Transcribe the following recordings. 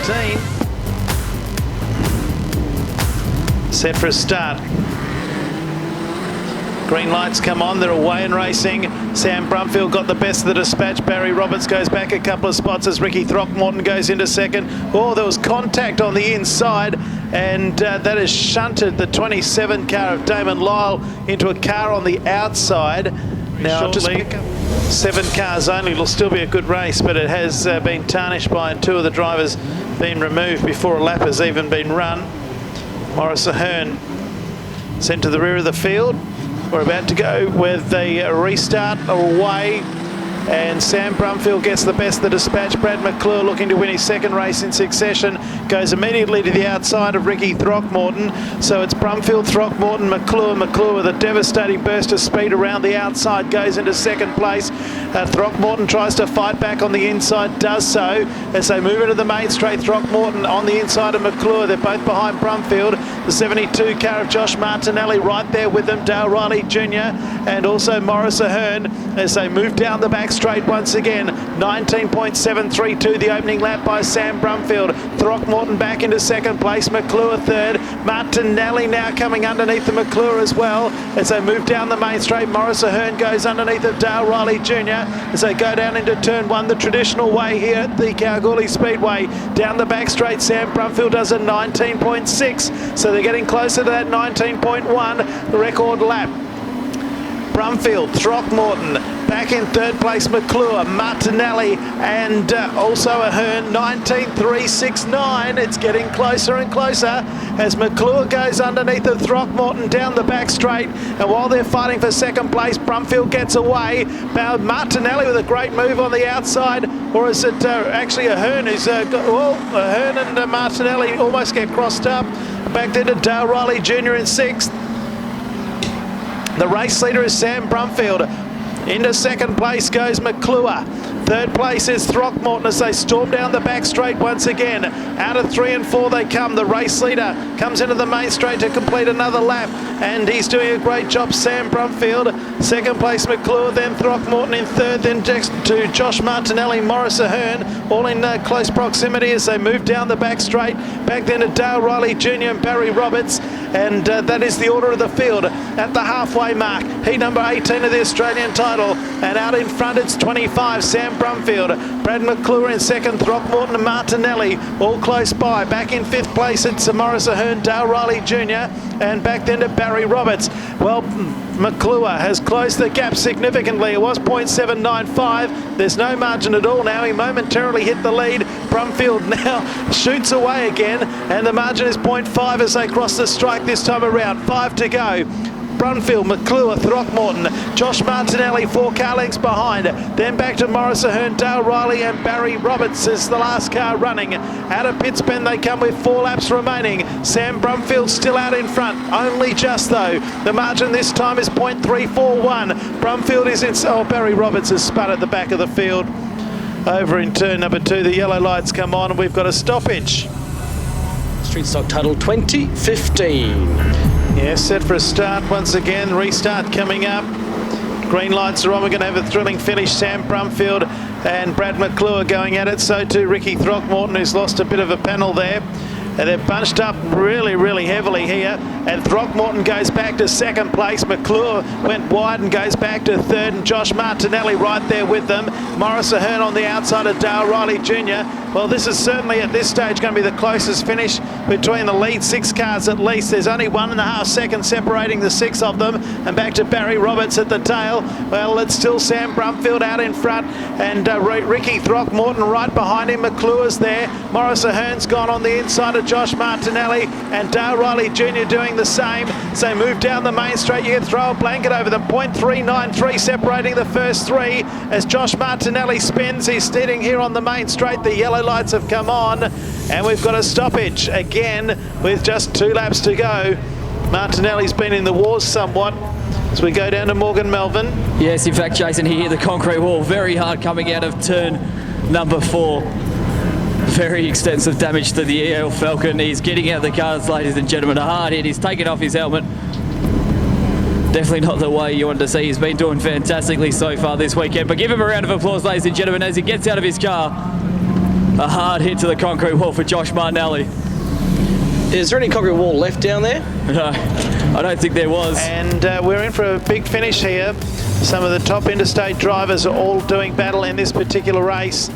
19. Set for a start. Green lights come on, they're away and racing. Sam Brumfield got the best of the dispatch. Barry Roberts goes back a couple of spots as Ricky Throckmorton goes into second. Oh, there was contact on the inside, and that has shunted the 27 car of Damon Lyle into a car on the outside. Now, just pick up 7 cars only. It'll still be a good race, but it has been tarnished by 2 of the drivers being removed before a lap has even been run. Morris Ahern sent to the rear of the field. We're about to go with a restart away, and Sam Brumfield gets the best of the dispatch. Brad McClure, looking to win his second race in succession, goes immediately to the outside of Ricky Throckmorton. So it's Brumfield, Throckmorton, McClure. McClure with a devastating burst of speed around the outside goes into second place. Throckmorton tries to fight back on the inside, does so as they move into the main straight. Throckmorton on the inside of McClure. They're both behind Brumfield. The 72 car of Josh Martinelli right there with them. Dale Riley Jr. and also Morris Ahern as they move down the back straight once again. 19.732 the opening lap by Sam Brumfield. Throckmorton back into second place. McClure third. Martinelli now coming underneath the McClure as well as they move down the main straight. Morris Ahern goes underneath of Dale Riley Jr. as they go down into turn 1 the traditional way here at the Kalgoorlie Speedway. Down the back straight, Sam Brumfield does a 19.6, so they're getting closer to that 19.1 record lap. Brumfield, Throckmorton, back in third place, McClure, Martinelli, and also Ahern, 19.369. It's getting closer and closer as McClure goes underneath of Throckmorton down the back straight. And while they're fighting for second place, Brumfield gets away. Martinelli with a great move on the outside, or is it actually Ahern who's Ahern and Martinelli almost get crossed up. Back there to Dale Riley Jr. in 6th. The race leader is Sam Brumfield. Into second place goes McClure. Third place is Throckmorton as they storm down the back straight once again. Out of 3 and 4 they come. The race leader comes into the main straight to complete another lap, and he's doing a great job, Sam Brumfield. Second place McClure, then Throckmorton in third, then to Josh Martinelli, Morris Ahern, all in close proximity as they move down the back straight. Back then to Dale Riley Jr. and Barry Roberts, and that is the order of the field at the halfway mark. Heat number 18 of the Australian title, and out in front it's 25, Sam Brumfield. Brad McClure in second, Throckmorton and Martinelli all close by. Back in 5th place it's Morris Ahern, Dale Riley Jr. and back then to Barry Roberts. Well, McClure has closed the gap significantly. It was 0.795. There's no margin at all now. He momentarily hit the lead. Brumfield now shoots away again, and the margin is 0.5 as they cross the strike this time around. 5 to go. Brumfield, McClure, Throckmorton, Josh Martinelli 4 car lengths behind. Then back to Morris Ahern, Dale Riley and Barry Roberts is the last car running. Out of Pittspen they come with 4 laps remaining. Sam Brumfield still out in front, only just though. The margin this time is 0.341. Brumfield is in, Barry Roberts has spun at the back of the field. Over in turn number 2, the yellow lights come on and we've got a stoppage. Street stock title 2015. Yeah, set for a start once again. Restart coming up. Green lights are on. We're going to have a thrilling finish. Sam Brumfield and Brad McClure going at it. So too Ricky Throckmorton, who's lost a bit of a panel there. And they're bunched up really, really heavily here. And Throckmorton goes back to second place. McClure went wide and goes back to third. And Josh Martinelli right there with them. Morris Ahern on the outside of Dale Riley Jr. Well, this is certainly at this stage going to be the closest finish between the lead 6 cars at least. There's only 1.5 seconds separating the 6 of them. And back to Barry Roberts at the tail. Well, it's still Sam Brumfield out in front. And Ricky Throckmorton right behind him. McClure's there. Morris Ahern's gone on the inside of Josh Martinelli, and Dale Riley Jr. doing the same. So they move down the main straight. You can throw a blanket over them. 0.393 separating the first 3 as Josh Martinelli spins. He's steering here on the main straight. The yellow lights have come on, and we've got a stoppage again with just 2 laps to go. Martinelli's been in the wars somewhat as we go down to Morgan Melbourne. Yes, in fact, Jason, he hit the concrete wall very hard coming out of turn number 4. Very extensive damage to the EL Falcon. He's getting out of the cars, ladies and gentlemen. A hard hit. He's taken off his helmet. Definitely not the way you wanted to see. He's been doing fantastically so far this weekend. But give him a round of applause, ladies and gentlemen, as he gets out of his car. A hard hit to the concrete wall for Josh Martinelli. Is there any concrete wall left down there? No, I don't think there was. And we're in for a big finish here. Some of the top interstate drivers are all doing battle in this particular race.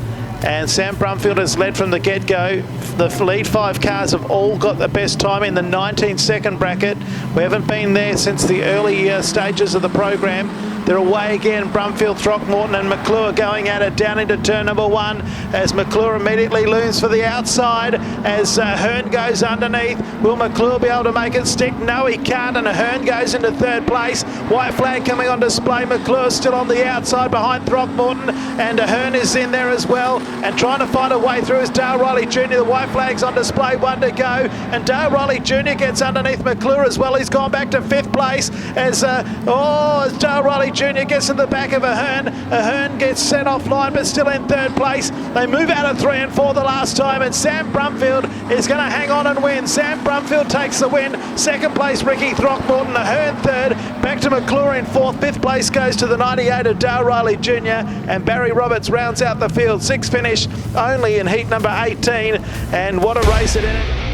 And Sam Brumfield has led from the get-go. The lead 5 cars have all got the best time in the 19-second bracket. We haven't been there since the early stages of the program. They're away again. Brumfield, Throckmorton and McClure going at it down into turn number 1 as McClure immediately looms for the outside as Hearn goes underneath. Will McClure be able to make it stick? No, he can't, and Hearn goes into 3rd place. White flag coming on display. McClure still on the outside behind Throckmorton, and Hearn is in there as well and trying to find a way through is Dale Riley Jr. The white flag's on display, 1 to go, and Dale Riley Jr. gets underneath McClure as well. He's gone back to 5th place as Dale Riley Jr. gets in the back of Ahern. Ahern gets sent offline but still in 3rd place. They move out of 3 and 4 the last time, and Sam Brumfield is going to hang on and win. Sam Brumfield takes the win. 2nd place Ricky Throckmorton, Ahern 3rd, back to McClure in 4th. 5th place goes to the 98 of Dale Riley Jr. and Barry Roberts rounds out the field. 6th finish only in heat number 18, and what a race it is.